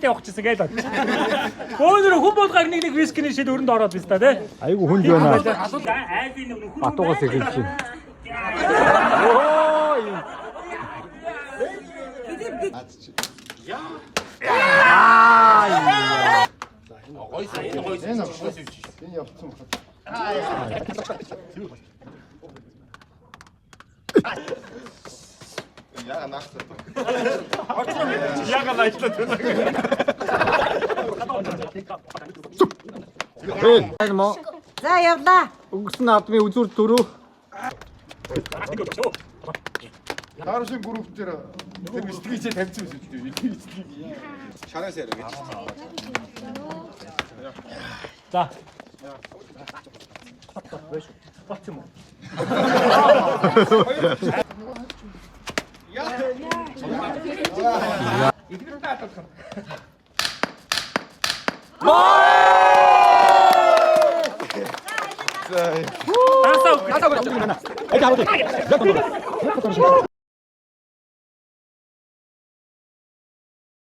Англи явчихсан гээл. Өөдрөө хүн болгоор нэг вискиний шил өрөнд ороод биз та тий. Айгу хүнд байна. Айлын нөхөр. Батуугаас эхэлж байна. Энэ явцсан байна. Яа наахтай. Яга лайтлаа төлөв. Энэ мо. За явлаа. Өнгөрсөн наадмын үзүүр дөрөв. Тааршин групп дээр тэр стратеги тавьсан байсан шүү дээ. Шараас яриа гэж. За. Asa.